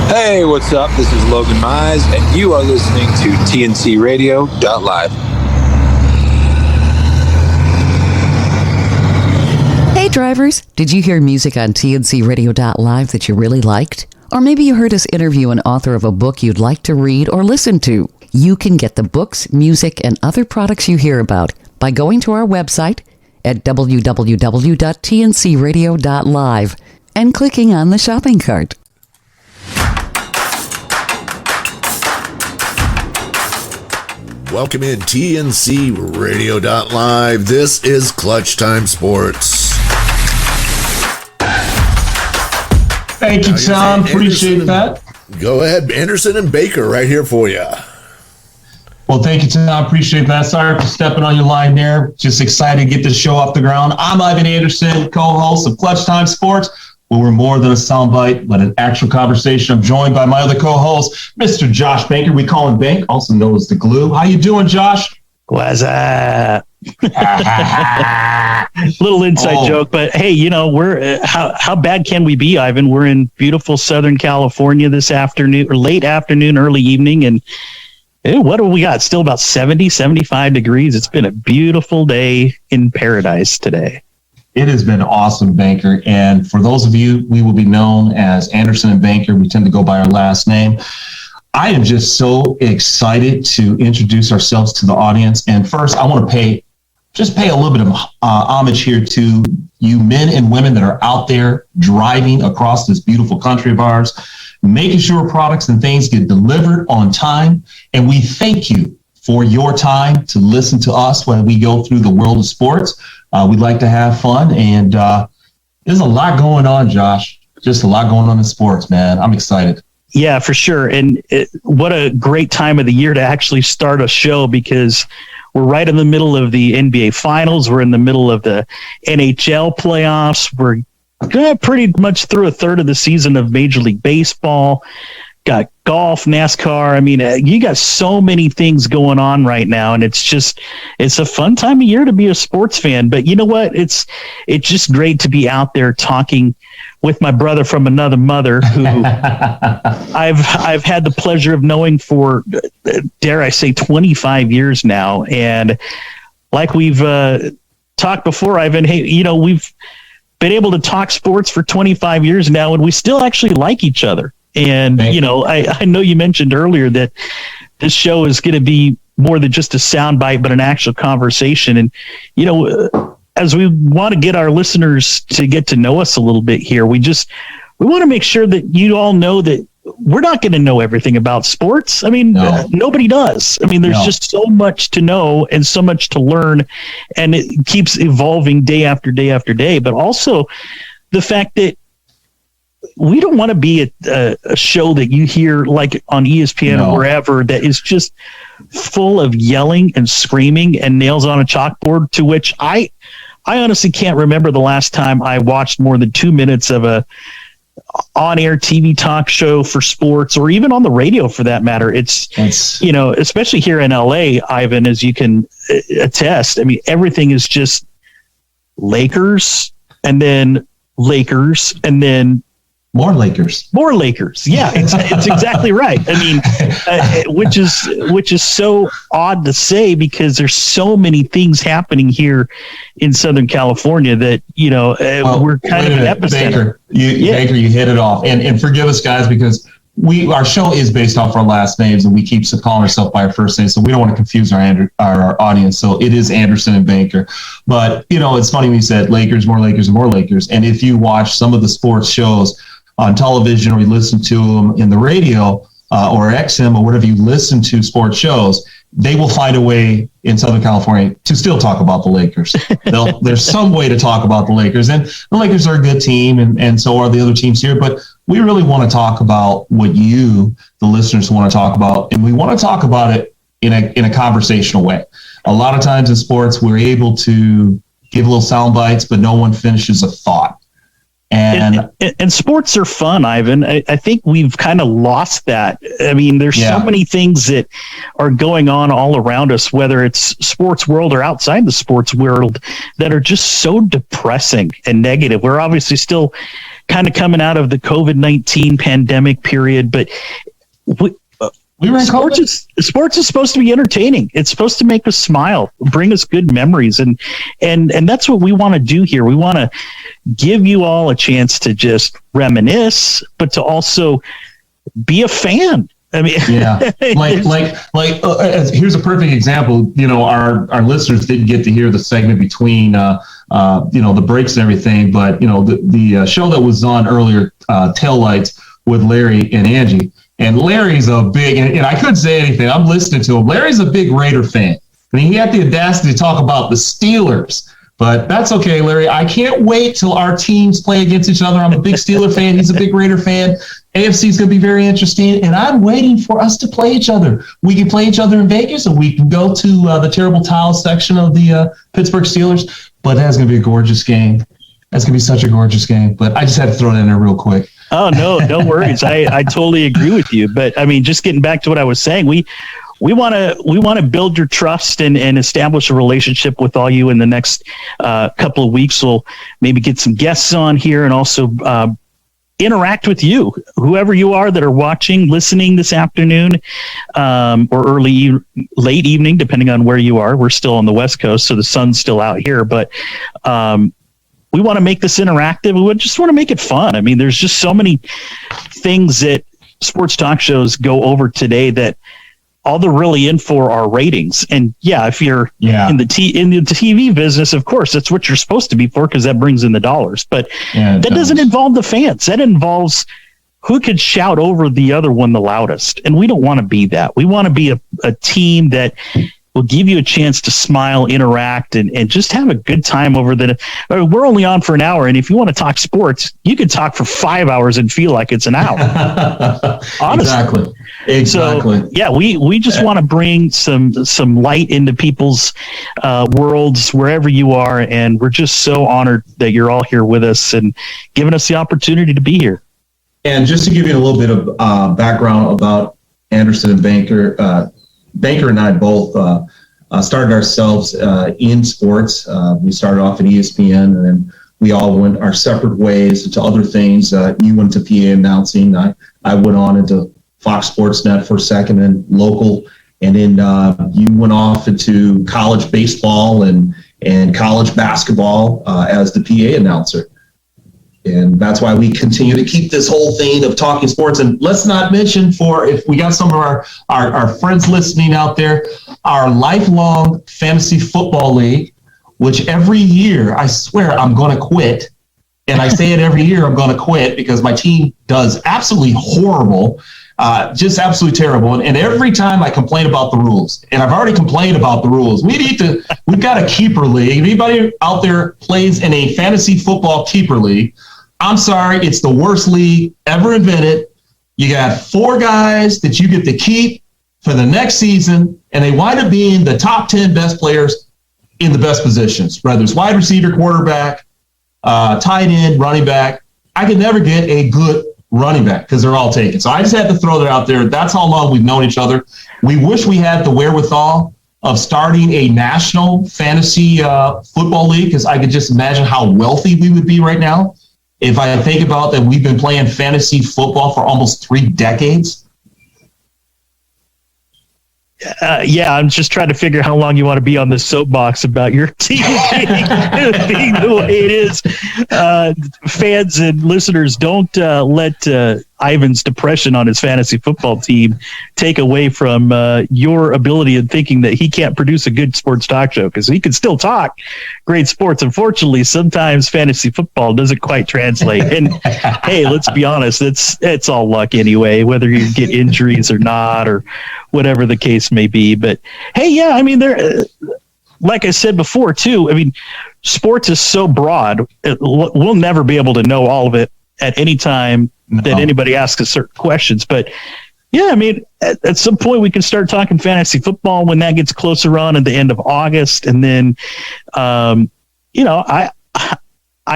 Hey, what's up? This is Logan Mize, and you are listening to TNCRadio.live. Hey drivers, did you hear music on TNCRadio.live that you really liked? Or maybe you heard us interview an author of a book you'd like to read or listen to. You can get the books, music, and other products you hear about by going to our website at www.tncradio.live and clicking on the shopping cart. Welcome in TNC Radio.live. This is Clutch Time Sports. Thank you, Tom. Appreciate that. Go ahead. Anderson and Baker right here for you. Well, thank you, Tom. Appreciate that. Sorry for stepping on your line there. Just excited to get this show off the ground. I'm Ivan Anderson, co-host of Clutch Time Sports. Well, we're more than a soundbite, but an actual conversation. I'm joined by my other co-host, Mr. Josh Banker. We call him Bank, also known as the Glue. How you doing, Josh? What's up? Little inside joke, but hey, you know, we're how bad can we be, Ivan? We're in beautiful Southern California this afternoon, or late afternoon, early evening, and what do we got? Still about 70, 75 degrees. It's been a beautiful day in paradise today. It has been awesome, Banker. And for those of you, we will be known as Anderson and Banker. We tend to go by our last name. I am just so excited to introduce ourselves to the audience. And first, I want to pay a little bit of homage here to you men and women that are out there driving across this beautiful country of ours, making sure products and things get delivered on time. And we thank you for your time to listen to us when we go through the world of sports. We'd like to have fun, and there's a lot going on, Josh. Just a lot going on in sports, man. I'm excited. Yeah, for sure. And what a great time of the year to actually start a show, because we're right in the middle of the NBA Finals. We're in the middle of the NHL playoffs. We're pretty much through a third of the season of Major League Baseball. Got golf, NASCAR. I mean, you got so many things going on right now, and it's a fun time of year to be a sports fan. But you know what? It's just great to be out there talking with my brother from another mother, who I've had the pleasure of knowing for, dare I say, 25 years now. And like we've talked before, Ivan, hey, you know, we've been able to talk sports for 25 years now, and we still actually like each other. And, you know, I know you mentioned earlier that this show is going to be more than just a soundbite, but an actual conversation. And, you know, as we want to get our listeners to get to know us a little bit here, we want to make sure that you all know that we're not going to know everything about sports. I mean, nobody does. I mean, there's just so much to know and so much to learn, and it keeps evolving day after day after day. But also the fact that we don't want to be a show that you hear like on ESPN or wherever that is just full of yelling and screaming and nails on a chalkboard, to which I honestly can't remember the last time I watched more than 2 minutes of a on-air TV talk show for sports, or even on the radio for that matter. It's you know, especially here in LA, Ivan, as you can attest, I mean, everything is just Lakers and then Lakers and then More Lakers. Yeah, it's exactly right. I mean, which is so odd to say, because there's so many things happening here in Southern California that, you know, we're kind of an epicenter. Baker, you hit it off. And forgive us, guys, because our show is based off our last names, and we keep calling ourselves by our first name, so we don't want to confuse our audience. So it is Anderson and Banker. But, you know, it's funny when you said Lakers, more Lakers, and more Lakers. And if you watch some of the sports shows on television, or you listen to them in the radio or XM or whatever you listen to sports shows, they will find a way in Southern California to still talk about the Lakers. There's some way to talk about the Lakers. And the Lakers are a good team, and so are the other teams here. But we really want to talk about what you, the listeners, want to talk about. And we want to talk about it in a conversational way. A lot of times in sports, we're able to give little sound bites, but no one finishes a thought. And sports are fun, Ivan. I think we've kind of lost that. I mean, there's so many things that are going on all around us, whether it's sports world or outside the sports world, that are just so depressing and negative. We're obviously still kind of coming out of the COVID-19 pandemic period, but we were in sports is supposed to be entertaining. It's supposed to make us smile, bring us good memories. And that's what we want to do here. We want to give you all a chance to just reminisce, but to also be a fan. I mean, yeah, here's a perfect example. You know, our listeners didn't get to hear the segment between, the breaks and everything, but, you know, the show that was on earlier, Taillights with Larry and Angie. And Larry's a big, and I couldn't say anything. I'm listening to him. Larry's a big Raider fan. I mean, he had the audacity to talk about the Steelers, but that's okay, Larry. I can't wait till our teams play against each other. I'm a big Steeler fan. He's a big Raider fan. AFC is going to be very interesting, and I'm waiting for us to play each other. We can play each other in Vegas, or we can go to the terrible tile section of the Pittsburgh Steelers, but that's going to be a gorgeous game. That's going to be such a gorgeous game, but I just had to throw that in there real quick. Oh, no worries. I totally agree with you. But I mean, just getting back to what I was saying, we want to build your trust and establish a relationship with all you in the next couple of weeks. We'll maybe get some guests on here and also interact with you, whoever you are that are watching, listening this afternoon, or late evening, depending on where you are. We're still on the West Coast, so the sun's still out here, but we want to make this interactive. We just want to make it fun. I mean, there's just so many things that sports talk shows go over today that all they're really in for are ratings. And yeah, if you're in the TV business, of course, that's what you're supposed to be for, because that brings in the dollars. But that doesn't involve the fans. That involves who could shout over the other one the loudest. And we don't want to be that. We want to be a team that will give you a chance to smile, interact, and just have a good time over we're only on for an hour. And if you want to talk sports, you could talk for 5 hours and feel like it's an hour. Honestly. Exactly. So, yeah, we just want to bring some light into people's worlds wherever you are. And we're just so honored that you're all here with us and giving us the opportunity to be here. And just to give you a little bit of background about Anderson and Banker, Banker and I both started ourselves in sports. We started off at ESPN, and then we all went our separate ways into other things. You went to PA announcing. I went on into Fox Sports Net for a second and local. And then you went off into college baseball and college basketball as the PA announcer. And that's why we continue to keep this whole thing of talking sports. And let's not mention, if we got some of our friends listening out there, our lifelong fantasy football league, which every year, I swear, I'm going to quit. And I say it every year, I'm going to quit because my team does absolutely horrible, just absolutely terrible. And every time I complain about the rules, and I've already complained about the rules, we've got a keeper league. If anybody out there plays in a fantasy football keeper league, I'm sorry, it's the worst league ever invented. You got 4 guys that you get to keep for the next season, and they wind up being the top 10 best players in the best positions, whether it's wide receiver, quarterback, tight end, running back. I could never get a good running back because they're all taken. So I just had to throw that out there. That's how long we've known each other. We wish we had the wherewithal of starting a national fantasy football league, because I could just imagine how wealthy we would be right now. If I think about that, we've been playing fantasy football for almost 3 decades. I'm just trying to figure how long you want to be on the soapbox about your team being the way it is. Fans and listeners, don't let Ivan's depression on his fantasy football team take away from your ability in thinking that he can't produce a good sports talk show, because he can still talk great sports. Unfortunately, sometimes fantasy football doesn't quite translate. And hey, let's be honest, it's all luck anyway, whether you get injuries or not, or whatever the case may be. But hey, yeah, I mean, like I said before too, I mean, sports is so broad. We'll never be able to know all of it at any time that anybody asks us certain questions. But yeah, I mean, at some point we can start talking fantasy football when that gets closer on at the end of August. And then, I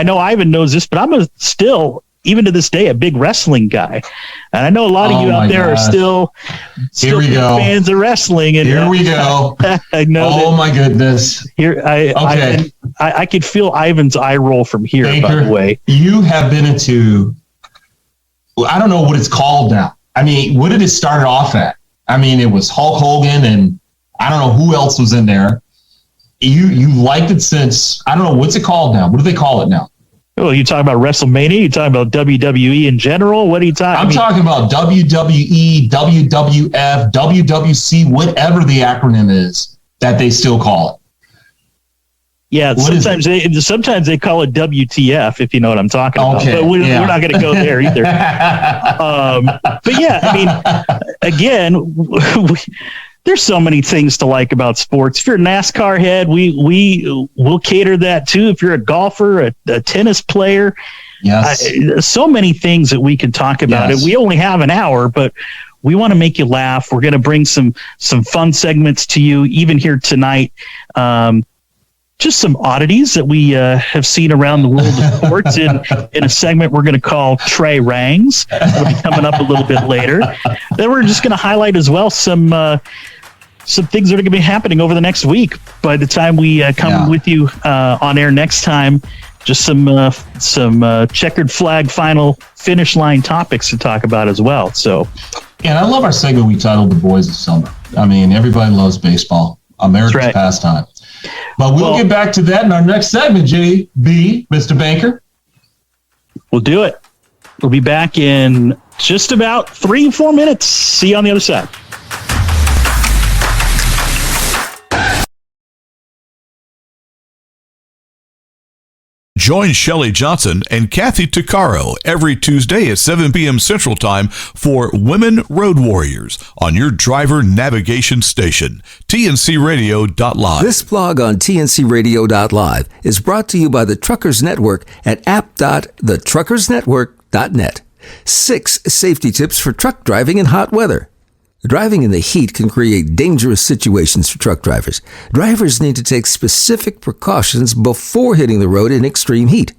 know Ivan knows this, but I'm still even to this day, a big wrestling guy. And I know a lot of you out there are still big fans of wrestling. And here we go. I know. Oh my goodness. I could feel Ivan's eye roll from here, Baker, by the way. You have been into, I don't know what it's called now. I mean, what did it start off at? I mean, it was Hulk Hogan and I don't know who else was in there. You liked it since, I don't know, what's it called now? What do they call it now? Oh, you talking about WrestleMania? You talking about WWE in general? What are you talking? I'm talking about WWE, WWF, WWC, whatever the acronym is that they still call it. Yeah, sometimes they call it WTF, if you know what I'm talking about. But we're not going to go there either. But yeah, I mean, again, there's so many things to like about sports. If you're a NASCAR head, we'll cater that too. If you're a golfer, a tennis player, yes, so many things that we can talk about. Yes. We only have an hour, but we want to make you laugh. We're going to bring some fun segments to you, even here tonight. Just some oddities that we have seen around the world of sports in a segment we're going to call Trey Rangs. It'll be coming up a little bit later. Then we're just going to highlight as well some things that are going to be happening over the next week. By the time we come with you on air next time, just some checkered flag final finish line topics to talk about as well. So, and I love our segment we titled "The Boys of Summer." I mean, everybody loves baseball, America's pastime. But we'll get back to that in our next segment, JB, Mr. Banker. We'll do it. We'll be back in just about 3-4 minutes. See you on the other side. Join Shelley Johnson and Kathy Tuccaro every Tuesday at 7 p.m. Central Time for Women Road Warriors on your driver navigation station, tncradio.live. This blog on tncradio.live is brought to you by the Truckers Network at app.thetruckersnetwork.net. 6 safety tips for truck driving in hot weather. Driving in the heat can create dangerous situations for truck drivers. Drivers need to take specific precautions before hitting the road in extreme heat.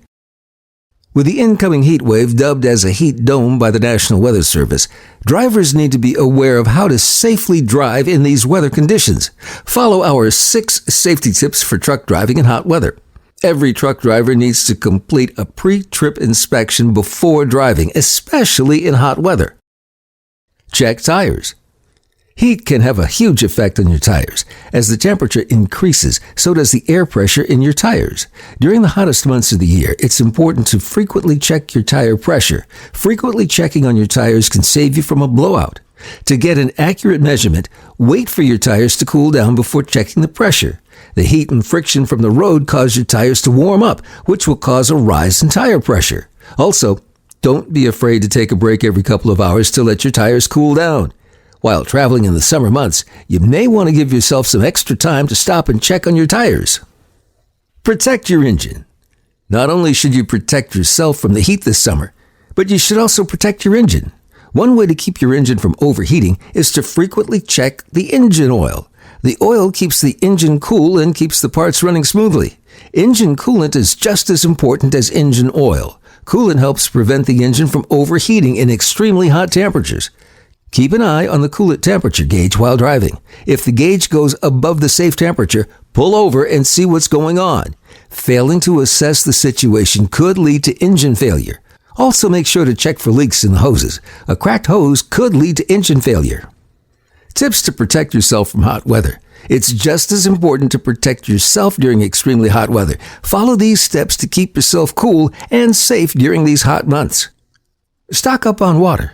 With the incoming heat wave dubbed as a heat dome by the National Weather Service, drivers need to be aware of how to safely drive in these weather conditions. Follow our 6 safety tips for truck driving in hot weather. Every truck driver needs to complete a pre-trip inspection before driving, especially in hot weather. Check tires. Heat can have a huge effect on your tires. As the temperature increases, so does the air pressure in your tires. During the hottest months of the year, it's important to frequently check your tire pressure. Frequently checking on your tires can save you from a blowout. To get an accurate measurement, wait for your tires to cool down before checking the pressure. The heat and friction from the road cause your tires to warm up, which will cause a rise in tire pressure. Also, don't be afraid to take a break every couple of hours to let your tires cool down. While traveling in the summer months, you may want to give yourself some extra time to stop and check on your tires. Protect your engine. Not only should you protect yourself from the heat this summer, but you should also protect your engine. One way to keep your engine from overheating is to frequently check the engine oil. The oil keeps the engine cool and keeps the parts running smoothly. Engine coolant is just as important as engine oil. Coolant helps prevent the engine from overheating in extremely hot temperatures. Keep an eye on the coolant temperature gauge while driving. If the gauge goes above the safe temperature, pull over and see what's going on. Failing to assess the situation could lead to engine failure. Also, make sure to check for leaks in the hoses. A cracked hose could lead to engine failure. Tips to protect yourself from hot weather. It's just as important to protect yourself during extremely hot weather. Follow these steps to keep yourself cool and safe during these hot months. Stock up on water.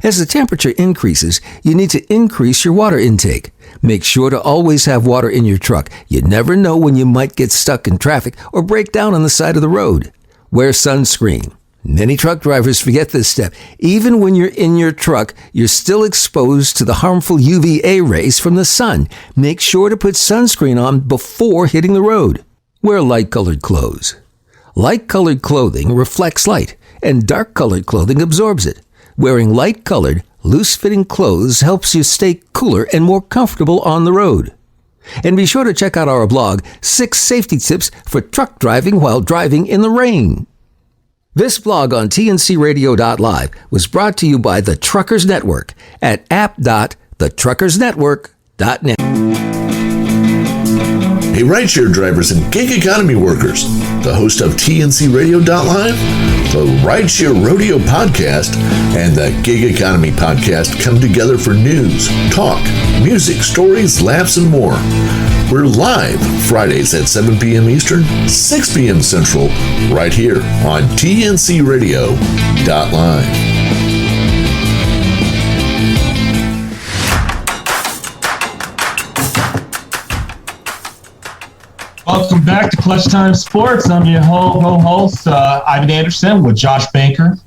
As the temperature increases, you need to increase your water intake. Make sure to always have water in your truck. You never know when you might get stuck in traffic or break down on the side of the road. Wear sunscreen. Many truck drivers forget this step. Even when you're in your truck, you're still exposed to the harmful UVA rays from the sun. Make sure to put sunscreen on before hitting the road. Wear light-colored clothes. Light-colored clothing reflects light, and dark-colored clothing absorbs it. Wearing light-colored, loose-fitting clothes helps you stay cooler and more comfortable on the road. And be sure to check out our blog, 6 Safety Tips for Truck Driving While Driving in the Rain. This blog on tncradio.live was brought to you by the Truckers Network at app.thetruckersnetwork.net. Hey, rideshare drivers and gig economy workers, the host of TNC Radio.live, the Rideshare Rodeo Podcast, and the Gig Economy Podcast come together for news, talk, music, stories, laughs, and more. We're live Fridays at 7 p.m. Eastern, 6 p.m. Central, right here on TNC Radio.live. Welcome back to Clutch Time Sports. I'm your host, Ivan Anderson, with Josh Banker.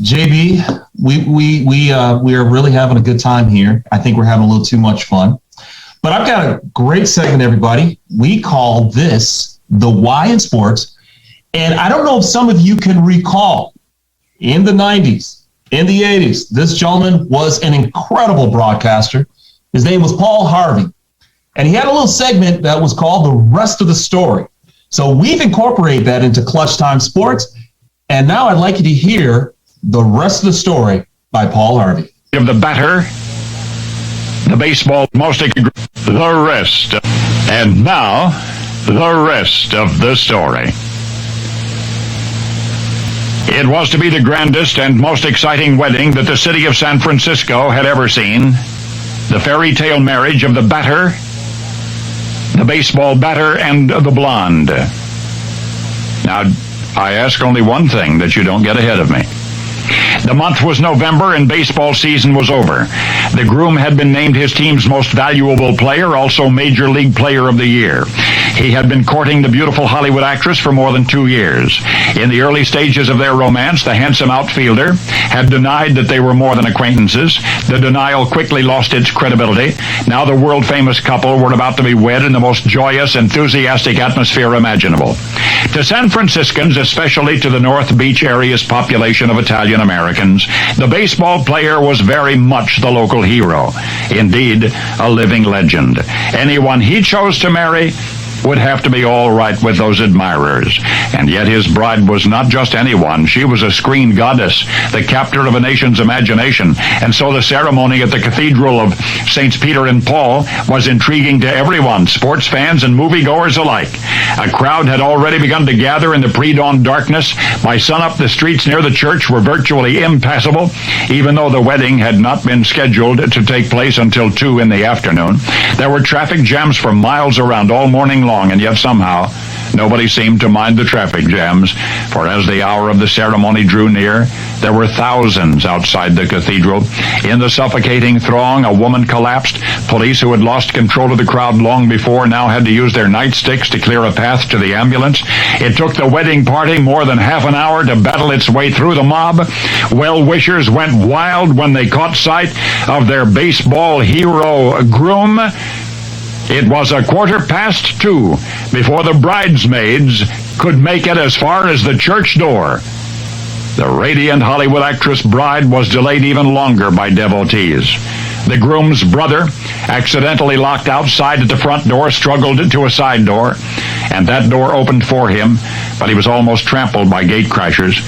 JB, we are really having a good time here. I think we're having a little too much fun. But I've got a great segment, everybody. We call this The Why in Sports. And I don't know if some of you can recall, in the 90s, in the 80s, this gentleman was an incredible broadcaster. His name was Paul Harvey. And he had a little segment that was called The Rest of the Story. So we've incorporated that into Clutch Time Sports. And now I'd like you to hear the rest of the story by Paul Harvey. Of the batter, the baseball, the rest. And now, the rest of the story. It was to be the grandest and most exciting wedding that the city of San Francisco had ever seen. The fairy tale marriage of the batter, the baseball batter, and the blonde. Now, I ask only one thing, that you don't get ahead of me. The month was November and baseball season was over. The groom had been named his team's most valuable player, also Major League Player of the Year. He had been courting the beautiful Hollywood actress for more than 2 years. In the early stages of their romance, the handsome outfielder had denied that they were more than acquaintances. The denial quickly lost its credibility. Now the world-famous couple were about to be wed in the most joyous, enthusiastic atmosphere imaginable. To San Franciscans, especially to the North Beach area's population of Italian Americans, the baseball player was very much the local hero. Indeed, a living legend. Anyone he chose to marry would have to be all right with those admirers. And yet his bride was not just anyone. She was a screen goddess, the captor of a nation's imagination. And so the ceremony at the Cathedral of Saints Peter and Paul was intriguing to everyone, sports fans and moviegoers alike. A crowd had already begun to gather in the pre-dawn darkness. By sunup, the streets near the church were virtually impassable, even though the wedding had not been scheduled to take place until 2 in the afternoon. There were traffic jams for miles around all morning long, and yet somehow nobody seemed to mind the traffic jams, for as the hour of the ceremony drew near, there were thousands outside the cathedral. In the suffocating throng, a woman collapsed. Police, who had lost control of the crowd long before, now had to use their nightsticks to clear a path to the ambulance. It took the wedding party more than half an hour to battle its way through the mob. Well-wishers went wild when they caught sight of their baseball hero groom. It was 2:15 before the bridesmaids could make it as far as the church door. The radiant Hollywood actress bride was delayed even longer by devotees. The groom's brother, accidentally locked outside at the front door, struggled to a side door, and that door opened for him, but he was almost trampled by gate crashers.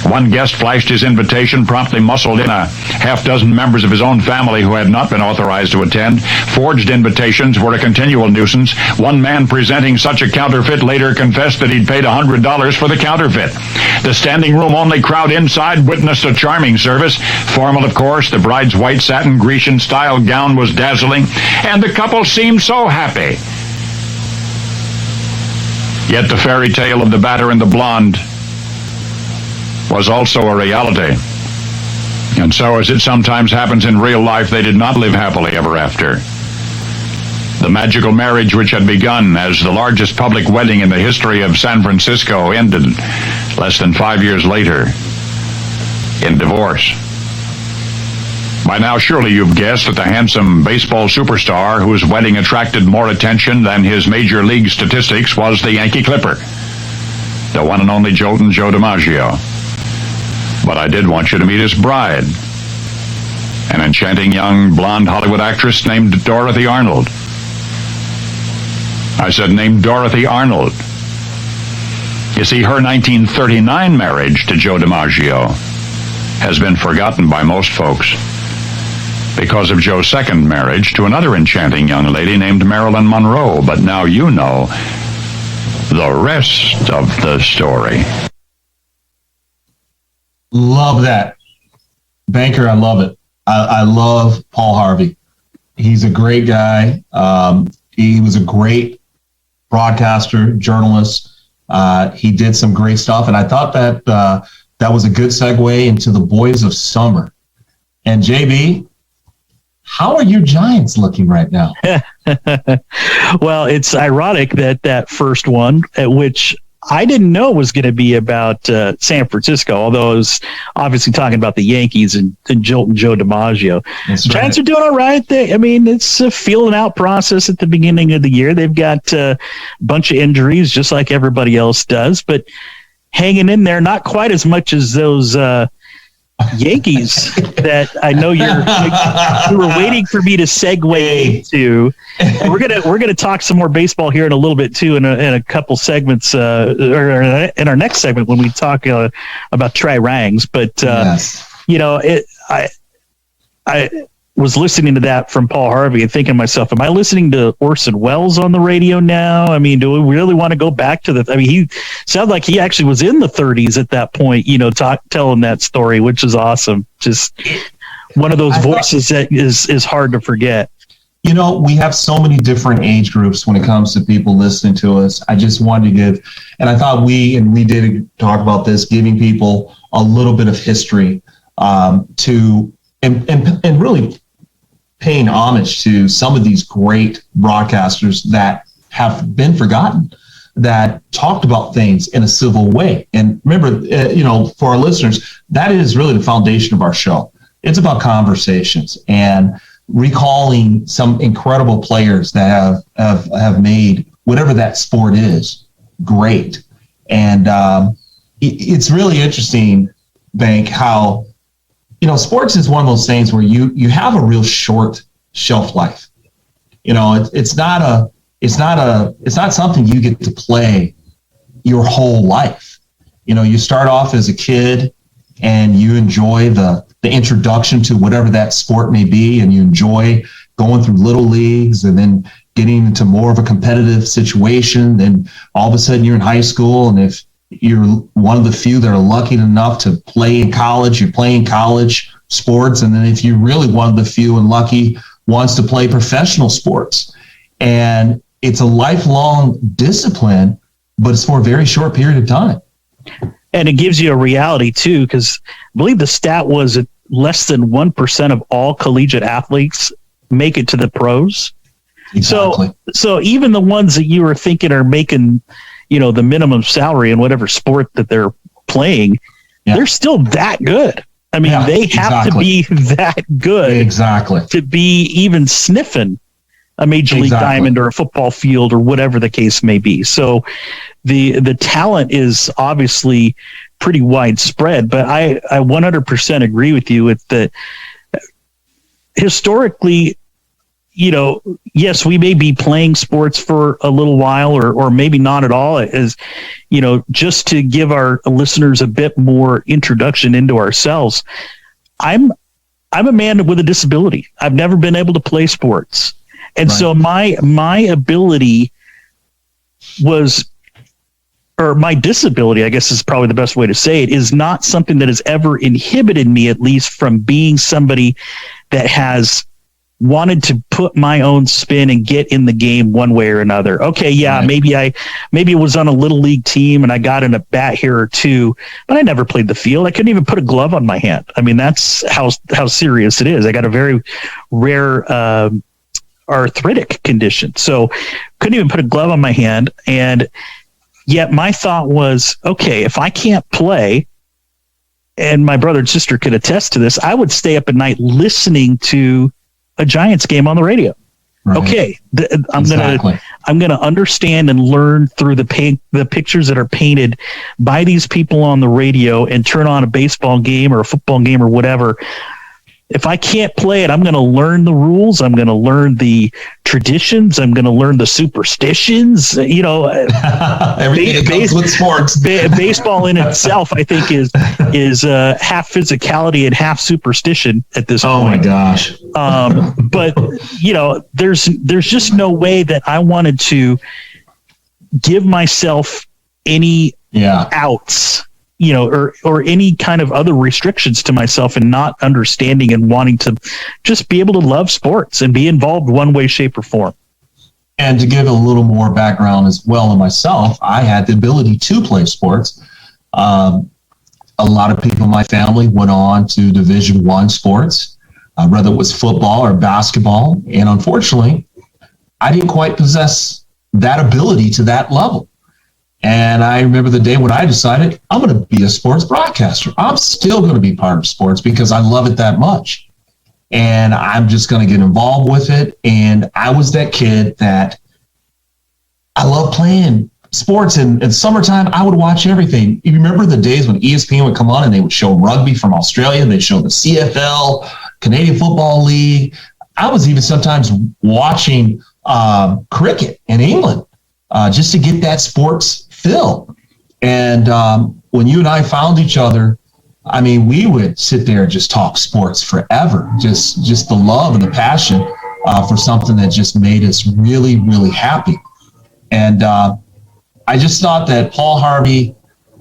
One guest flashed his invitation, promptly muscled in a half-dozen members of his own family who had not been authorized to attend. Forged invitations were a continual nuisance. One man presenting such a counterfeit later confessed that he'd paid $100 for the counterfeit. The standing room only crowd inside witnessed a charming service. Formal, of course, the bride's white satin Grecian-style gown was dazzling, and the couple seemed so happy. Yet the fairy tale of the batter and the blonde was also a reality. And so, as it sometimes happens in real life, they did not live happily ever after. The magical marriage, which had begun as the largest public wedding in the history of San Francisco, ended less than 5 years later in divorce. By now, surely you've guessed that the handsome baseball superstar whose wedding attracted more attention than his major league statistics was the Yankee Clipper, the one and only Jolton Joe DiMaggio. But I did want you to meet his bride, an enchanting young blonde Hollywood actress named Dorothy Arnold. I said named Dorothy Arnold. You see, her 1939 marriage to Joe DiMaggio has been forgotten by most folks because of Joe's second marriage to another enchanting young lady named Marilyn Monroe. But now you know the rest of the story. Love that. Banker, I love it. I love Paul Harvey. He's a great guy. He was a great broadcaster, journalist. He did some great stuff. And I thought that that was a good segue into the Boys of Summer. And JB, how are your Giants looking right now? Well, it's ironic that first one, at which I didn't know was going to be about San Francisco, although I was obviously talking about the Yankees and Joe DiMaggio. That's Giants right. are doing all right. It's a feeling out process at the beginning of the year. They've got a bunch of injuries, just like everybody else does, but hanging in there, not quite as much as those Yankees that I know you were waiting for me to segue into. And we're gonna talk some more baseball here in a little bit too, in a couple segments, or in our next segment when we talk about Trey Rangs. But Yes. I was listening to that from Paul Harvey and thinking to myself, am I listening to Orson Welles on the radio now? I mean, do we really want to go back to he sounded like he actually was in the 30s at that point, telling that story, which is awesome. Just one of those voices that is hard to forget. We have so many different age groups when it comes to people listening to us. I just wanted to give, and I thought we did talk about this, giving people a little bit of history to really paying homage to some of these great broadcasters that have been forgotten, that talked about things in a civil way. And remember, for our listeners, that is really the foundation of our show. It's about conversations and recalling some incredible players that have made whatever that sport is great. And it's really interesting, Bank, how sports is one of those things where you have a real short shelf life. It's not something you get to play your whole life. You start off as a kid and you enjoy the introduction to whatever that sport may be, and you enjoy going through little leagues and then getting into more of a competitive situation. Then all of a sudden you're in high school, and if you're one of the few that are lucky enough to play in college, you're playing college sports. And then if you're really one of the few and lucky ones to play professional sports. And it's a lifelong discipline, but it's for a very short period of time. And it gives you a reality too, because I believe the stat was that less than 1% of all collegiate athletes make it to the pros. Exactly. So even the ones that you were thinking are making, the minimum salary in whatever sport that they're playing, they're still that good. I mean, they have to be that good to be even sniffing a major league diamond or a football field or whatever the case may be. So the talent is obviously pretty widespread, but I 100% agree with you with that. Historically, yes, we may be playing sports for a little while or maybe not at all, as just to give our listeners a bit more introduction into ourselves. I'm a man with a disability. I've never been able to play sports. And so my ability or my disability, I guess is probably the best way to say it, is not something that has ever inhibited me, at least from being somebody that has wanted to put my own spin and get in the game one way or another. Okay, maybe it was on a little league team and I got in a bat here or two, but I never played the field. I couldn't even put a glove on my hand. I mean, that's how serious it is. I got a very rare arthritic condition, so couldn't even put a glove on my hand. And yet my thought was, okay, if I can't play, and my brother and sister could attest to this, I would stay up at night listening to a Giants game on the radio. Right. Okay, I'm gonna understand and learn through the pictures that are painted by these people on the radio, and turn on a baseball game or a football game or whatever. if I can't play it, I'm going to learn the rules. I'm going to learn the traditions. I'm going to learn the superstitions. You know, everything that comes with sports. Baseball in itself, I think, is half physicality and half superstition at this point. Oh my gosh! But you know, there's just no way that I wanted to give myself any outs, you know, or any kind of other restrictions to myself, and not understanding and wanting to just be able to love sports and be involved one way, shape, or form. And to give a little more background as well on myself, I had the ability to play sports. A lot of people in my family went on to Division I sports, whether it was football or basketball. And unfortunately, I didn't quite possess that ability to that level. And I remember the day when I decided I'm going to be a sports broadcaster. I'm still going to be part of sports because I love it that much. And I'm just going to get involved with it. And I was that kid that I love playing sports. And in summertime, I would watch everything. You remember the days when ESPN would come on and they would show rugby from Australia. They'd show the CFL, Canadian Football League. I was even sometimes watching cricket in England just to get that sports feel. And when you and I found each other, I mean, we would sit there and just talk sports forever. Just the love and the passion for something that just made us really, really happy. And I just thought that Paul Harvey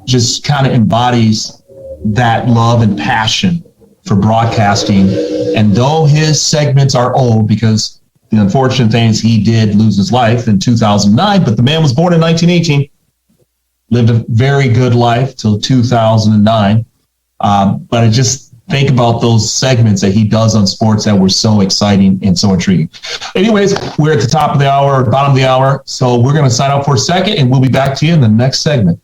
just kind of embodies that love and passion for broadcasting. And though his segments are old, because the unfortunate thing is he did lose his life in 2009, but the man was born in 1918, lived a very good life till 2009. But I just think about those segments that he does on sports that were so exciting and so intriguing. Anyways, we're at the top of the hour, bottom of the hour. So we're going to sign out for a second and we'll be back to you in the next segment.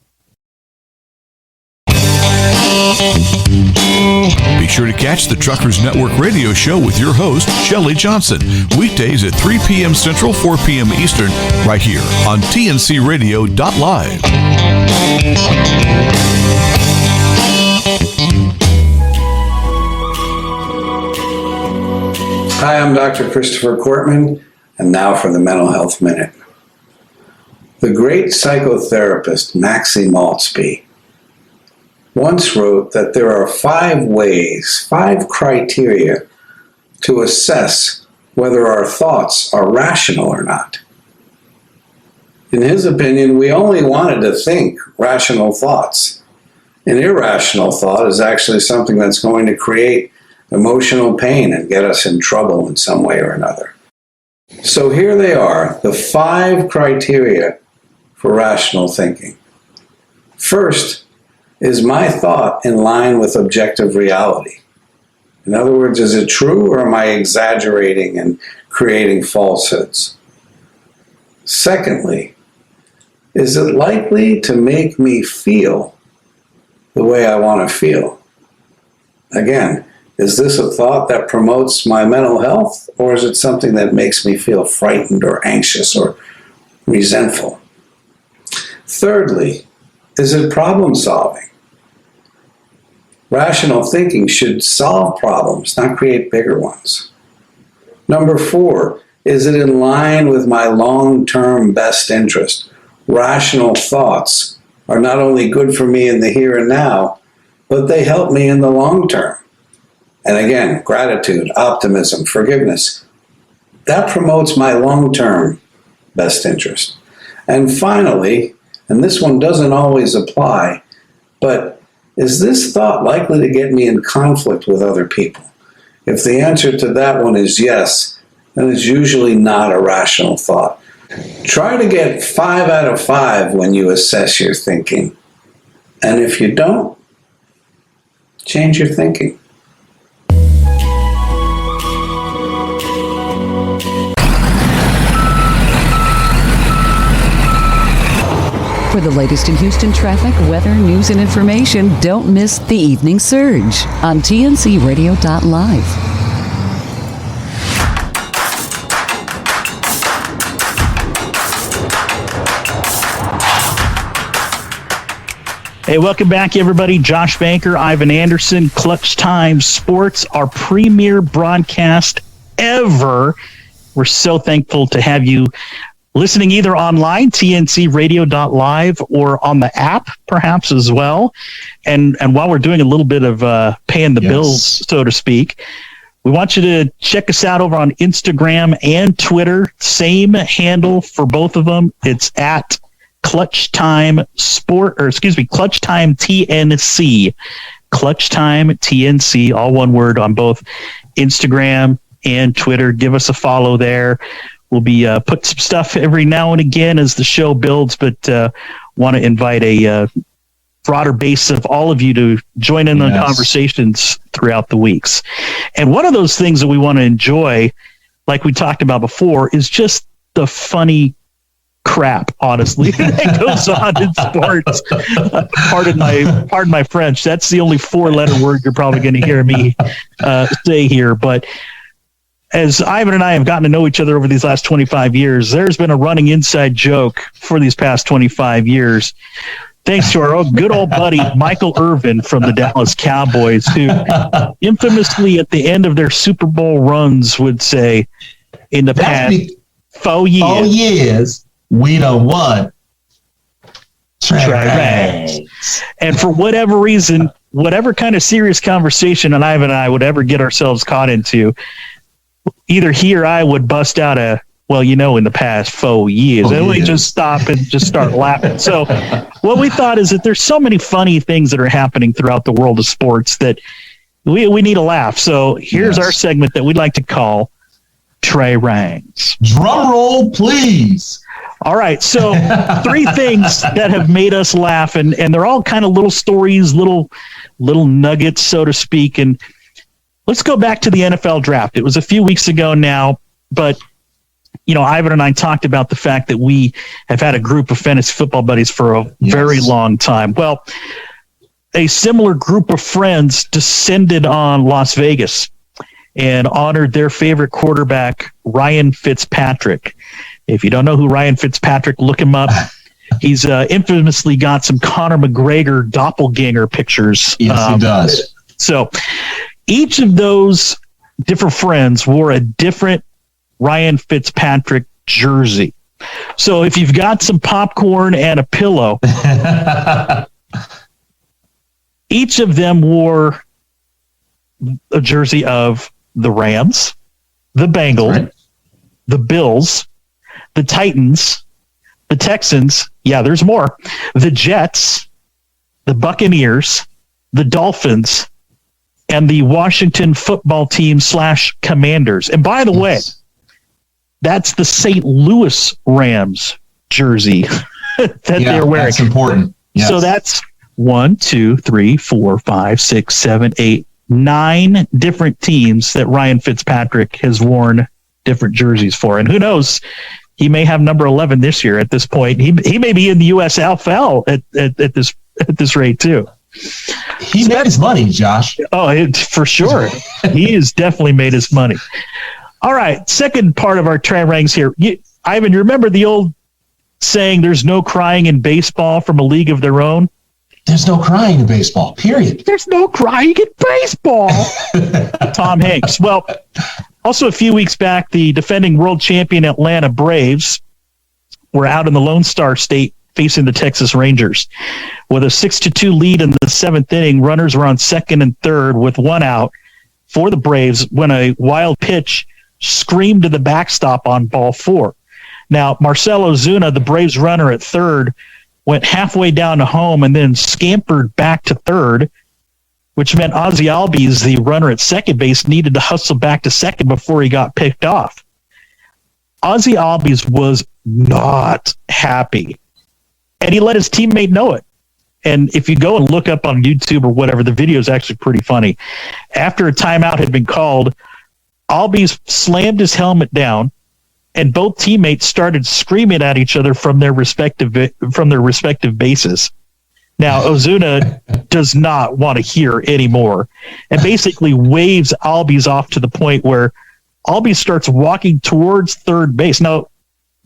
Be sure to catch the Truckers Network radio show with your host, Shelley Johnson, weekdays at 3 p.m. Central, 4 p.m. Eastern, right here on tncradio.live. Hi, I'm Dr. Christopher Cortman, and now for the Mental Health Minute. The great psychotherapist Maxie Maltzby once wrote that there are 5 criteria to assess whether our thoughts are rational or not. In his opinion, we only wanted to think rational thoughts. An irrational thought is actually something that's going to create emotional pain and get us in trouble in some way or another. So here they are, the 5 criteria for rational thinking. First, is my thought in line with objective reality? In other words, is it true, or am I exaggerating and creating falsehoods? Secondly, is it likely to make me feel the way I want to feel? Again, is this a thought that promotes my mental health, or is it something that makes me feel frightened or anxious or resentful? Thirdly, is it problem solving? Rational thinking should solve problems, not create bigger ones. Number 4, is it in line with my long-term best interest? Rational thoughts are not only good for me in the here and now, but they help me in the long term. And again, gratitude, optimism, forgiveness, that promotes my long-term best interest. And finally, and this one doesn't always apply, but is this thought likely to get me in conflict with other people? If the answer to that one is yes, then it's usually not a rational thought. Try to get 5 out of 5 when you assess your thinking. And if you don't, change your thinking. For the latest in Houston traffic, weather, news, and information, don't miss the Evening Surge on tncradio.live. Hey, welcome back, everybody. Josh Banker, Ivan Anderson, Clutch Time Sports, our premier broadcast ever. We're so thankful to have you listening either online, tncradio.live, or on the app, perhaps as well. And while we're doing a little bit of paying the bills, so to speak, we want you to check us out over on Instagram and Twitter. Same handle for both of them. It's at Clutch Time Clutch Time TNC. Clutch Time TNC, all one word, on both Instagram and Twitter. Give us a follow there. We'll be put some stuff every now and again as the show builds, but want to invite a broader base of all of you to join in on conversations throughout the weeks. And one of those things that we want to enjoy, like we talked about before, is just the funny crap, honestly, that goes on in sports. Pardon my French. That's the only 4-letter word you're probably going to hear me say here. But as Ivan and I have gotten to know each other over these last 25 years, there's been a running inside joke for these past 25 years, thanks to our good old buddy Michael Irvin from the Dallas Cowboys, who infamously at the end of their Super Bowl runs would say, in the past 4 years, we done won. Trey Rangs. And for whatever reason, whatever kind of serious conversation and Ivan and I would ever get ourselves caught into, either he or I would bust out a, well, in the past 4 years. And we just stop and just start laughing. So what we thought is that there's so many funny things that are happening throughout the world of sports that we need a laugh. So here's our segment that we'd like to call Trey Rangs. Drum roll, please. All right, so 3 things that have made us laugh, and they're all kind of little stories, little nuggets, so to speak. And let's go back to the NFL draft. It was a few weeks ago now, but Ivan and I talked about the fact that we have had a group of fantasy football buddies for a very long time. Well, a similar group of friends descended on Las Vegas and honored their favorite quarterback, Ryan Fitzpatrick. If you don't know who Ryan Fitzpatrick, look him up. He's infamously got some Conor McGregor doppelganger pictures. Yes, he does. So each of those different friends wore a different Ryan Fitzpatrick jersey. So if you've got some popcorn and a pillow, each of them wore a jersey of the Rams, the Bengals, the Bills, the Titans, the Texans, there's more, the Jets, the Buccaneers, the Dolphins, and the Washington football team / Commanders. And by the way, that's the St. Louis Rams jersey that they're wearing. That's important. Yes. So that's 1, 2, 3, 4, 5, 6, 7, 8, 9 different teams that Ryan Fitzpatrick has worn different jerseys for. And who knows, he may have number 11 this year at this point. He may be in the USFL at this rate too. He made his money, Josh. Oh, for sure. He has definitely made his money. All right, second part of our Trey Rangs here. Ivan, you remember the old saying, there's no crying in baseball from a league of their own? There's no crying in baseball, period. There's no crying in baseball. Tom Hanks. Well, also a few weeks back, the defending world champion Atlanta Braves were out in the Lone Star State facing the Texas Rangers. With a 6-2 lead in the 7th inning, runners were on 2nd and 3rd with 1 out for the Braves when a wild pitch screamed to the backstop on ball 4. Now, Marcell Ozuna, the Braves runner at 3rd, went halfway down to home and then scampered back to 3rd, which meant Ozzie Albies, the runner at 2nd base, needed to hustle back to 2nd before he got picked off. Ozzie Albies was not happy, and he let his teammate know it. And if you go and look up on YouTube or whatever, the video is actually pretty funny. After a timeout had been called, Albies slammed his helmet down, and both teammates started screaming at each other from their respective bases. Now, Ozuna does not want to hear anymore and basically waves Albies off to the point where Albies starts walking towards 3rd base. Now,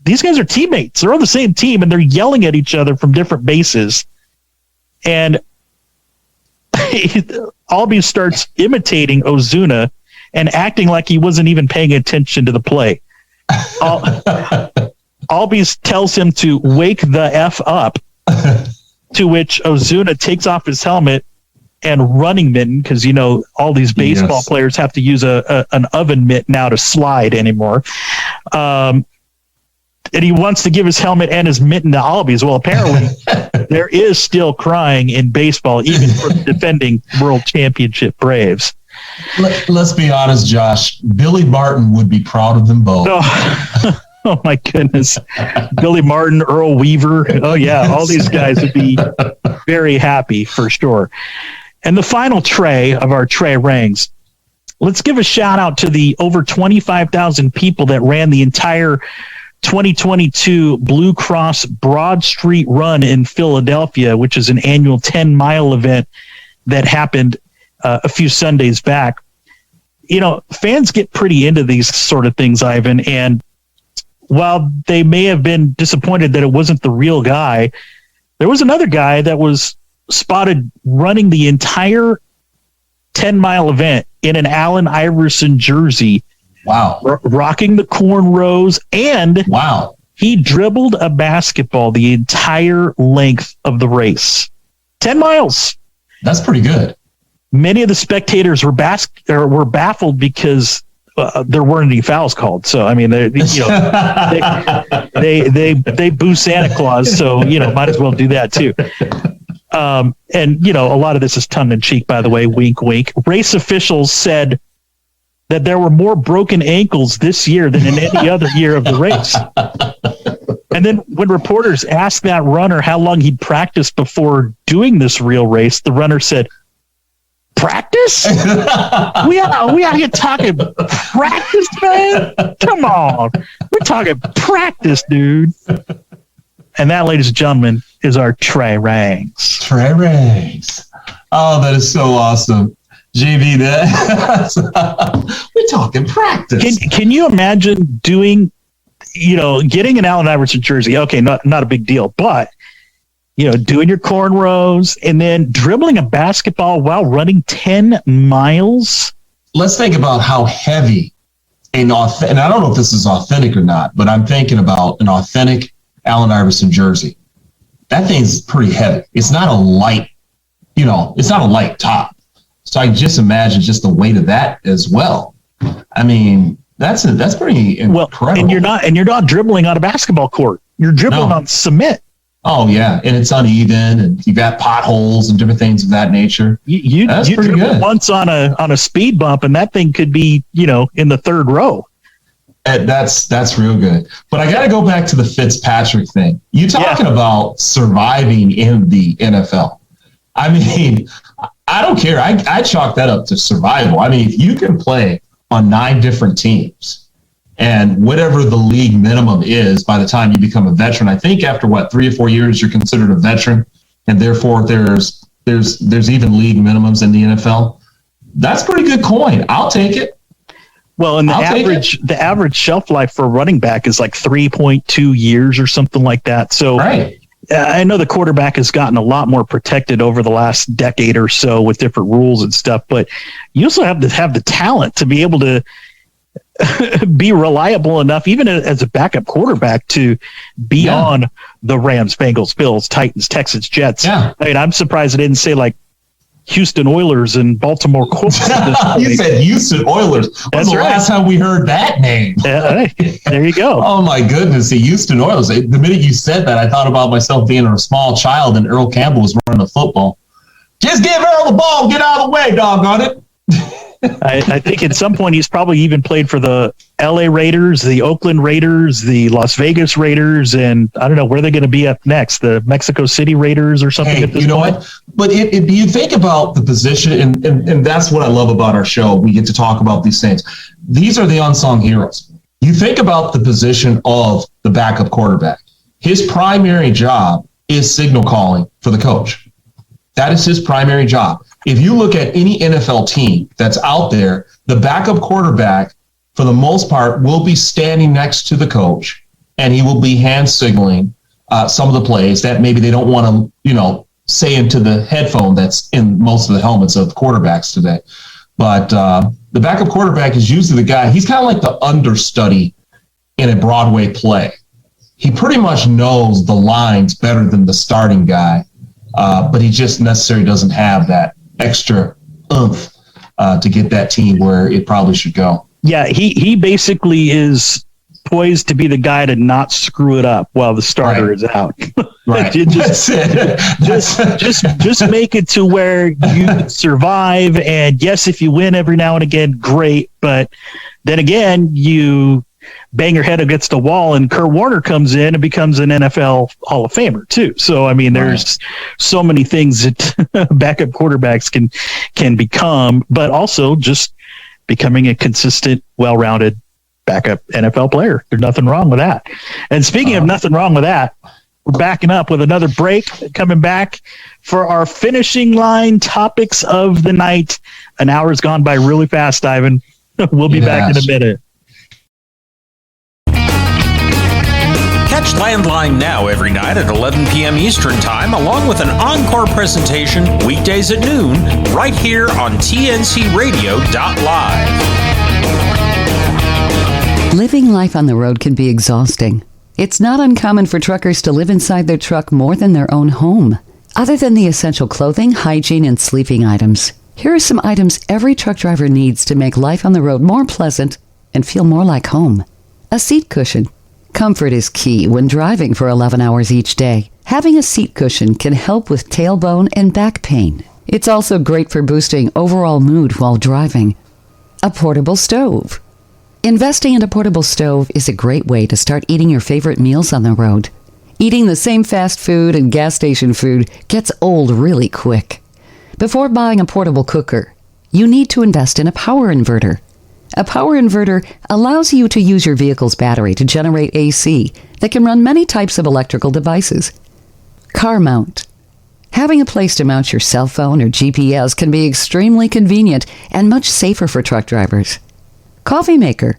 these guys are teammates. They're on the same team, and they're yelling at each other from different bases. And Albie starts imitating Ozuna and acting like he wasn't even paying attention to the play. Albie tells him to wake the F up, to which Ozuna takes off his helmet and running mitten, because, you know, all these baseball players have to use an oven mitt now to slide anymore. And he wants to give his helmet and his mitten to Albies. Well, apparently there is still crying in baseball, even for the defending world championship Braves. Let's be honest, Josh. Billy Martin would be proud of them both. Oh my goodness. Billy Martin, Earl Weaver. Oh yeah. All these guys would be very happy for sure. And the final Trey of our Trey Rangs. Let's give a shout out to the over 25,000 people that ran the entire 2022 Blue Cross Broad Street Run in Philadelphia, which is an annual 10-mile event that happened a few Sundays back. You know, fans get pretty into these sort of things, Ivan, and while they may have been disappointed that it wasn't the real guy, there was another guy that was spotted running the entire 10-mile event in an Allen Iverson jersey. Wow. Rocking the cornrows, and wow, he dribbled a basketball the entire length of the race. 10 miles. That's pretty good. Many of the spectators were baffled because there weren't any fouls called. So, I mean, they boo Santa Claus. So, you know, might as well do that too. And, you know, a lot of this is tongue in cheek, by the way, wink, wink. Race officials said that there were more broken ankles this year than in any other year of the race. And then when reporters asked that runner how long he'd practiced before doing this real race, the runner said, "Practice? we out here talking practice, man? Come on. We're talking practice, dude." And that, ladies and gentlemen, is our Trey Rangs. Trey Rangs. Oh, that is so awesome. JV, we're talking practice. Can you imagine doing, you know, getting an Allen Iverson jersey? Okay, not a big deal, but, you know, doing your cornrows and then dribbling a basketball while running 10 miles. Let's think about how heavy and I don't know if this is authentic or not, but I'm thinking about an authentic Allen Iverson jersey. That thing's pretty heavy. It's not a light, you know, it's not a light top. So I just imagine just the weight of that as well. I mean, that's pretty incredible. And you're not dribbling on a basketball court. You're dribbling on cement. Oh yeah, and it's uneven, and you've got potholes and different things of that nature. You dribble good once on a speed bump, and that thing could be, you know, in the third row. And that's real good. But I got to go back to the Fitzpatrick thing. You talking about surviving in the NFL? I mean, I don't care. I chalk that up to survival. I mean, if you can play on 9 different teams and whatever the league minimum is by the time you become a veteran, I think after 3 or 4 years, you're considered a veteran. And therefore there's even league minimums in the NFL. That's pretty good coin. I'll take it. Well, and the average shelf life for a running back is like 3.2 years or something like that. So right. I know the quarterback has gotten a lot more protected over the last decade or so with different rules and stuff, but you also have to have the talent to be able to be reliable enough, even as a backup quarterback, to be on the Rams, Bengals, Bills, Titans, Texans, Jets. Yeah. I mean, I'm surprised it didn't say like Houston Oilers and Baltimore Colts. You said Houston Oilers. When's the last time we heard that name? There you go. Oh my goodness, the Houston Oilers. The minute you said that, I thought about myself being a small child and Earl Campbell was running the football. Just give Earl the ball, get out of the way, doggone it. I think at some point he's probably even played for the LA Raiders, the Oakland Raiders, the Las Vegas Raiders, and I don't know where they're going to be up next, the Mexico City Raiders or something. Hey, at this you know point. what? But if you think about the position, and that's what I love about our show. We get to talk about these things. These are the unsung heroes. You think about the position of the backup quarterback. His primary job is signal calling for the coach. That is his primary job. If you look at any NFL team that's out there, the backup quarterback, for the most part, will be standing next to the coach, and he will be hand signaling some of the plays that maybe they don't want to, say into the headphone that's in most of the helmets of quarterbacks today. But the backup quarterback is usually the guy, he's kind of like the understudy in a Broadway play. He pretty much knows the lines better than the starting guy, but he just necessarily doesn't have that extra oomph to get that team where it probably should go. Yeah, he basically is poised to be the guy to not screw it up while the starter is out. Right. just make it to where you survive. And yes, if you win every now and again, great. But then again, you bang your head against the wall and Kurt Warner comes in and becomes an NFL Hall of Famer too. So, I mean, there's so many things that backup quarterbacks can become, but also just becoming a consistent, well-rounded backup NFL player. There's nothing wrong with that. And speaking of nothing wrong with that, we're backing up with another break, coming back for our finishing line topics of the night. An hour's gone by really fast, Ivan. We'll be back in a minute. Catch Landline Now every night at 11 p.m. Eastern Time, along with an encore presentation weekdays at noon, right here on tncradio.live. Living life on the road can be exhausting. It's not uncommon for truckers to live inside their truck more than their own home. Other than the essential clothing, hygiene, and sleeping items, here are some items every truck driver needs to make life on the road more pleasant and feel more like home. A seat cushion. Comfort is key when driving for 11 hours each day. Having a seat cushion can help with tailbone and back pain. It's also great for boosting overall mood while driving. A portable stove. Investing in a portable stove is a great way to start eating your favorite meals on the road. Eating the same fast food and gas station food gets old really quick. Before buying a portable cooker, you need to invest in a power inverter. A power inverter allows you to use your vehicle's battery to generate AC that can run many types of electrical devices. Car mount. Having a place to mount your cell phone or GPS can be extremely convenient and much safer for truck drivers. Coffee maker.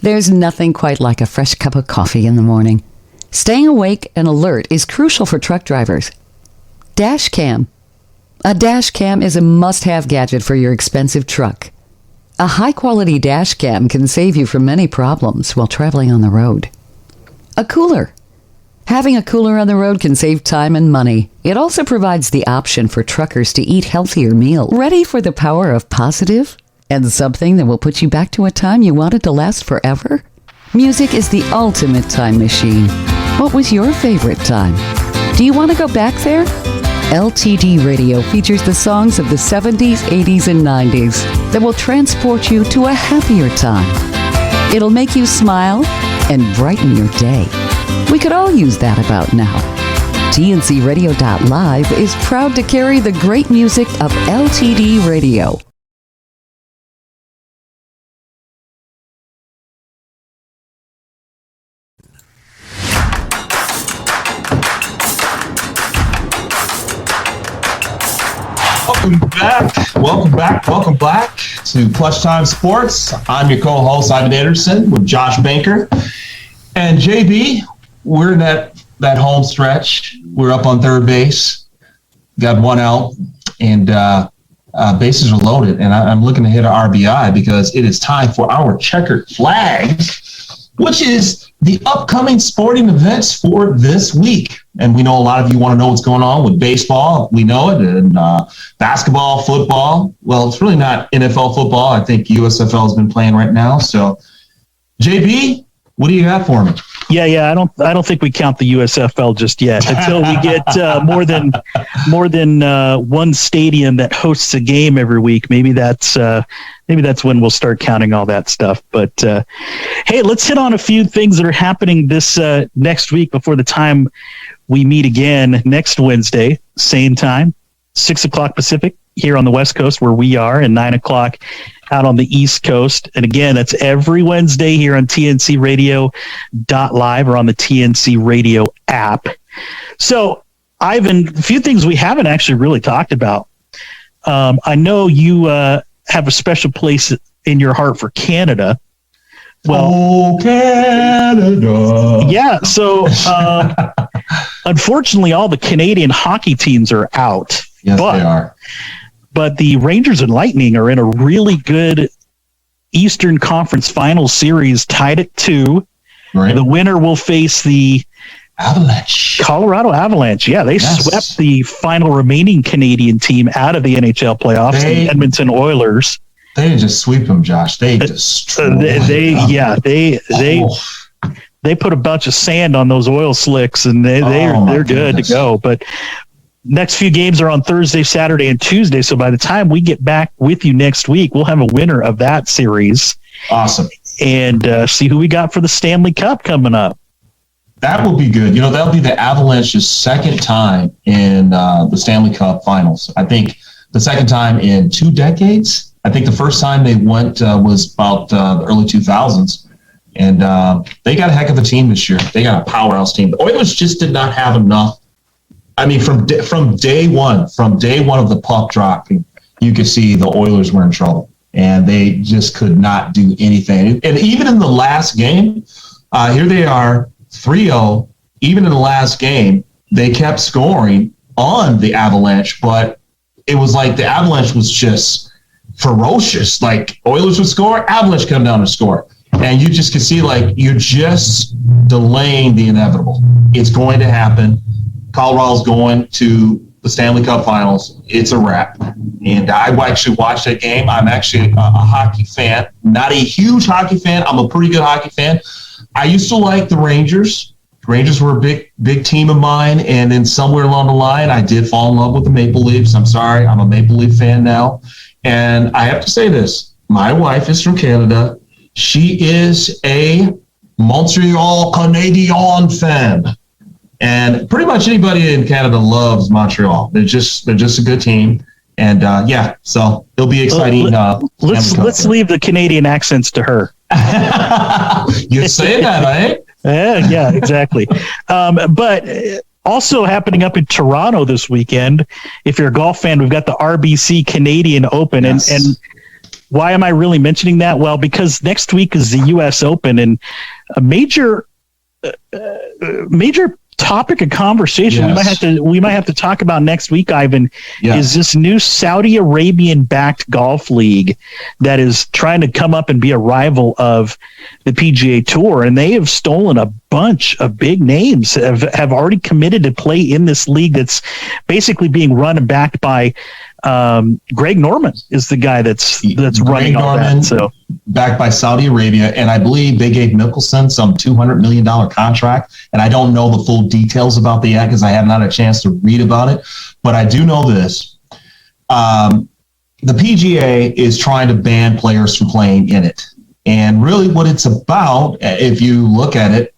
There's nothing quite like a fresh cup of coffee in the morning. Staying awake and alert is crucial for truck drivers. Dash cam. A dash cam is a must-have gadget for your expensive truck. A high-quality dash cam can save you from many problems while traveling on the road. A cooler. Having a cooler on the road can save time and money. It also provides the option for truckers to eat healthier meals. Ready for the power of positive and something that will put you back to a time you wanted to last forever? Music is the ultimate time machine. What was your favorite time? Do you want to go back there? LTD Radio features the songs of the 70s, 80s, and 90s that will transport you to a happier time. It'll make you smile and brighten your day. We could all use that about now. TNCRadio.live is proud to carry the great music of LTD Radio. Welcome back to Clutch Time Sports. I'm your co-host, Ivan Anderson, with Josh Banker. And JB, we're in that home stretch. We're up on third base, got one out, and bases are loaded. And I'm looking to hit an RBI because it is time for our checkered flags, which is the upcoming sporting events for this week. And we know a lot of you want to know what's going on with baseball. We know it. And basketball, football. Well, it's really not NFL football. I think USFL has been playing right now. So, JB, what do you got for me? Yeah. I don't think we count the USFL just yet until we get more than one stadium that hosts a game every week. Maybe that's when we'll start counting all that stuff. But hey, let's hit on a few things that are happening this next week before the time we meet again next Wednesday, same time, 6:00 Pacific here on the West Coast where we are, and 9:00 out on the East Coast. And again, that's every Wednesday here on TNCRadio.live or on the TNC Radio app. So, Ivan, a few things we haven't actually really talked about. I know you have a special place in your heart for Canada. Well, Canada. Yeah. So Unfortunately, all the Canadian hockey teams are out. Yes, they are. But the Rangers and Lightning are in a really good Eastern Conference Finals series, tied at 2. Right. The winner will face the Avalanche. Colorado Avalanche. Yeah, they swept the final remaining Canadian team out of the NHL playoffs, the Edmonton Oilers. They didn't just sweep them, Josh. They destroyed them. They put a bunch of sand on those oil slicks, and they're good to go. But next few games are on Thursday, Saturday, and Tuesday. So by the time we get back with you next week, we'll have a winner of that series. Awesome. And see who we got for the Stanley Cup coming up. That will be good. That'll be the Avalanche's second time in the Stanley Cup Finals. I think the second time in 2 decades. I think the first time they went was about the early 2000s. And they got a heck of a team this year. They got a powerhouse team. The Oilers just did not have enough. I mean, from day one of the puck dropping, you could see the Oilers were in trouble. And they just could not do anything. And even in the last game, here they are, 3-0. Even in the last game, they kept scoring on the Avalanche, but it was like the Avalanche was just ferocious. Like, Oilers would score, Avalanche come down and score. And you just can see, like, you're just delaying the inevitable. It's going to happen. Colorado's going to the Stanley Cup Finals. It's a wrap. And I actually watched that game. I'm actually a hockey fan, not a huge hockey fan. I'm a pretty good hockey fan. I used to like the Rangers. The Rangers were a big team of mine. And then somewhere along the line, I did fall in love with the Maple Leafs. I'm sorry. I'm a Maple Leaf fan now. And I have to say this. My wife is from Canada. She is a Montreal Canadiens fan. And pretty much anybody in Canada loves Montreal. They're just a good team. And so it'll be exciting. Let's leave the Canadian accents to her. You say that, right? Yeah, exactly. But also happening up in Toronto this weekend, if you're a golf fan, we've got the RBC Canadian Open. Yes. And why am I really mentioning that? Well, because next week is the U.S. Open, and a major topic of conversation we might have to talk about next week, Ivan, is this new Saudi Arabian backed golf league that is trying to come up and be a rival of the PGA Tour, and they have stolen a bunch of big names, have already committed to play in this league that's basically being run and backed by Greg Norman is the guy that's running all that. So backed by Saudi Arabia, and I believe they gave Mickelson some $200 million contract, and I don't know the full details about that because I have not had a chance to read about it, but I do know this. The PGA is trying to ban players from playing in it. And really what it's about, if you look at it,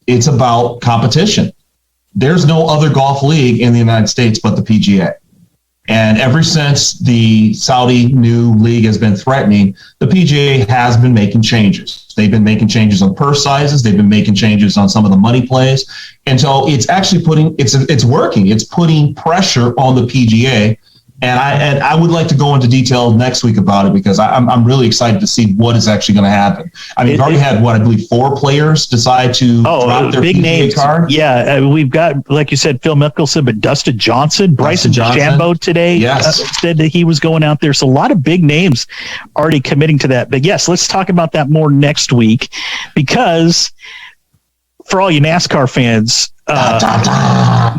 it's about competition. There's no other golf league in the United States but the PGA. And ever since the Saudi new league has been threatening, the PGA has been making changes. They've been making changes on purse sizes. They've been making changes on some of the money plays. And so it's actually it's working. It's putting pressure on the PGA. And I would like to go into detail next week about it because I'm really excited to see what is actually going to happen. I mean, we've already had, I believe 4 players decide to drop their big PGA names. card. Yeah, we've got, like you said, Phil Mickelson, but Dustin Johnson, Bryson DeChambeau today said that he was going out there. So a lot of big names already committing to that. But yes, let's talk about that more next week because for all you NASCAR fans,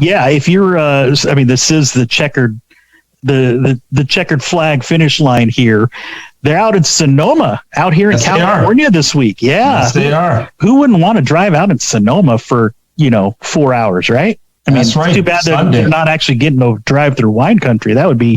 if you're, this is the checkered flag finish line here. They're out in Sonoma, out here in California this week. Yeah. Yes, they are. Who wouldn't want to drive out in Sonoma for, 4 hours, right? I mean, it's too bad they're not actually getting to drive through wine country. That would be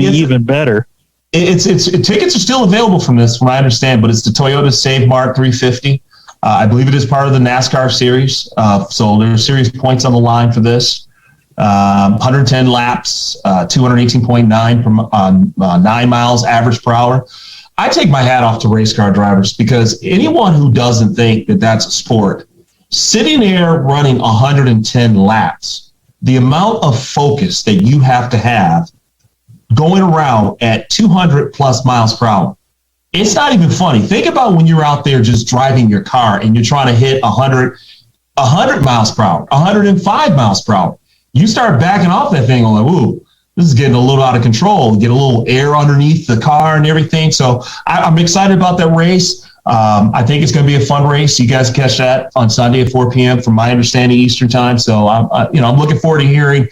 even better. Tickets are still available from this, from what I understand, but it's the Toyota Save Mark 350. I believe it is part of the NASCAR series. So there's series points on the line for this. 110 laps, 218.9 on 9 miles average per hour. I take my hat off to race car drivers because anyone who doesn't think that that's a sport, sitting there running 110 laps, the amount of focus that you have to have going around at 200 plus miles per hour. It's not even funny. Think about when you're out there just driving your car and you're trying to hit 100 100 miles per hour, 105 miles per hour. You start backing off that thing, I'm like, ooh, this is getting a little out of control. Get a little air underneath the car and everything. So I'm excited about that race. I think it's going to be a fun race. You guys catch that on Sunday at 4 p.m. from my understanding Eastern time. So I'm looking forward to hearing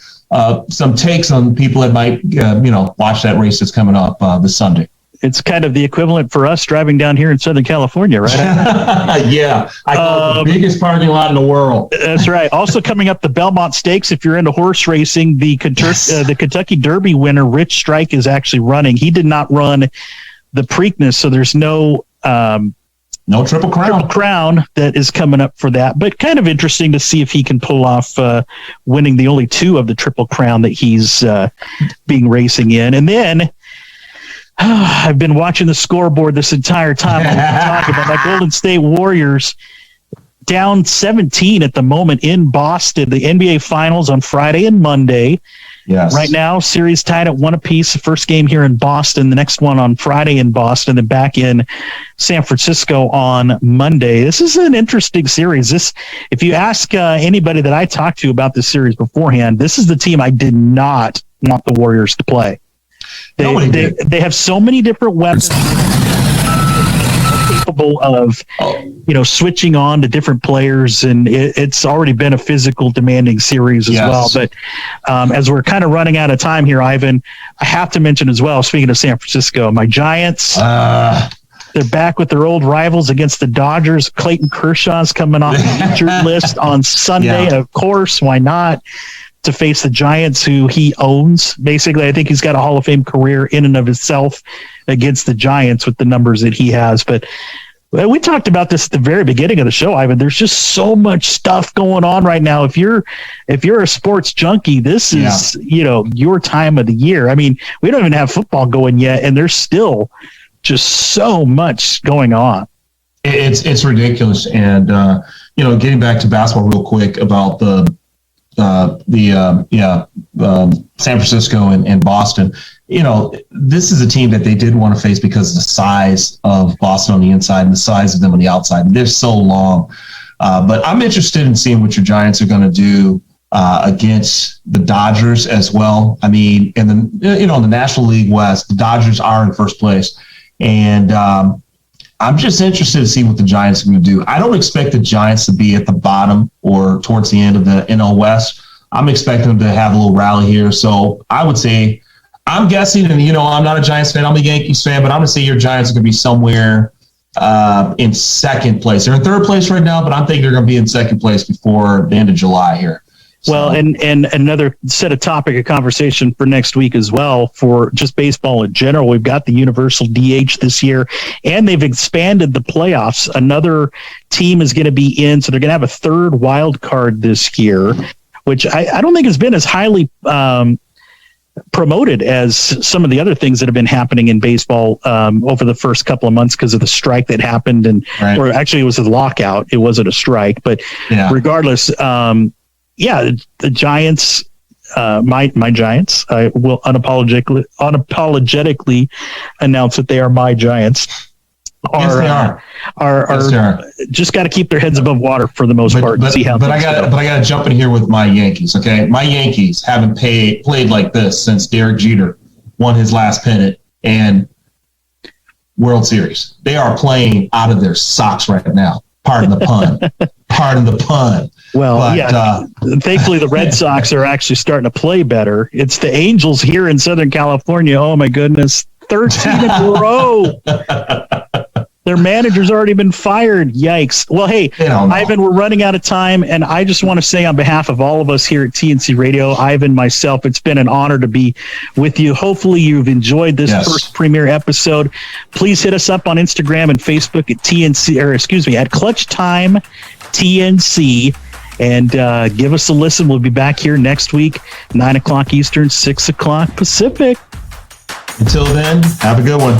some takes on people that might watch that race that's coming up this Sunday. It's kind of the equivalent for us driving down here in Southern California, right? Yeah. I call it the biggest parking lot in the world. That's right. Also coming up, the Belmont Stakes. If you're into horse racing, the Kentucky Derby winner, Rich Strike, is actually running. He did not run the Preakness, so there's no Triple Crown that is coming up for that. But kind of interesting to see if he can pull off winning the only 2 of the Triple Crown that he's being racing in. And then I've been watching the scoreboard this entire time. Talking about my Golden State Warriors down 17 at the moment in Boston. The NBA Finals on Friday and Monday. Yes. Right now, series tied at 1 apiece. The first game here in Boston, the next one on Friday in Boston, and back in San Francisco on Monday. This is an interesting series. If you ask anybody that I talked to about this series beforehand, this is the team I did not want the Warriors to play. They have so many different weapons capable of switching on to different players, and it's already been a physical demanding series as well. But as we're kind of running out of time here, Ivan, I have to mention as well, speaking of San Francisco, my Giants, they're back with their old rivals against the Dodgers. Clayton Kershaw's coming off the injured list on Sunday. Of course, why not? To face the Giants, who he owns. Basically, I think he's got a Hall of Fame career in and of itself against the Giants with the numbers that he has. But we talked about this at the very beginning of the show, Ivan. There's just so much stuff going on right now. If you're a sports junkie, this is your time of the year. I mean, we don't even have football going yet, and there's still just so much going on. It's ridiculous. And getting back to basketball real quick about San Francisco and Boston. This is a team that they did want to face because of the size of Boston on the inside and the size of them on the outside. They're so long. But I'm interested in seeing what your Giants are going to do against the Dodgers as well. I mean, in the National League West, the Dodgers are in first place. And I'm just interested to see what the Giants are going to do. I don't expect the Giants to be at the bottom or towards the end of the NL West. I'm expecting them to have a little rally here. So I would say, I'm guessing, and I'm not a Giants fan, I'm a Yankees fan, but I'm going to say your Giants are going to be somewhere in second place. They're in third place right now, but I'm thinking they're going to be in second place before the end of July here. So. Well, and another set of topic of conversation for next week as well, for just baseball in general. We've got the universal DH this year, and they've expanded the playoffs. Another team is going to be in, so they're going to have a third wild card this year, which I don't think has been as highly promoted as some of the other things that have been happening in baseball over the first couple of months because of the strike that happened. Or actually it was a lockout. It wasn't a strike, but regardless, the Giants, my Giants, I will unapologetically announce that they are my Giants. Are just got to keep their heads above water for the most part. But I got to jump in here with my Yankees. Okay, my Yankees haven't played like this since Derek Jeter won his last pennant and World Series. They are playing out of their socks right now. Pardon the pun. Well, thankfully the Red Sox are actually starting to play better. It's the Angels here in Southern California. Oh my goodness, 13 in a row. Their manager's already been fired. Yikes. Well, hey, Ivan, we're running out of time, and I just want to say on behalf of all of us here at TNC Radio, Ivan, myself, it's been an honor to be with you. Hopefully you've enjoyed this first premiere episode. Please hit us up on Instagram and Facebook at Clutch Time TNC, and give us a listen. We'll be back here next week, 9 o'clock Eastern, 6 o'clock Pacific. Until then, have a good one.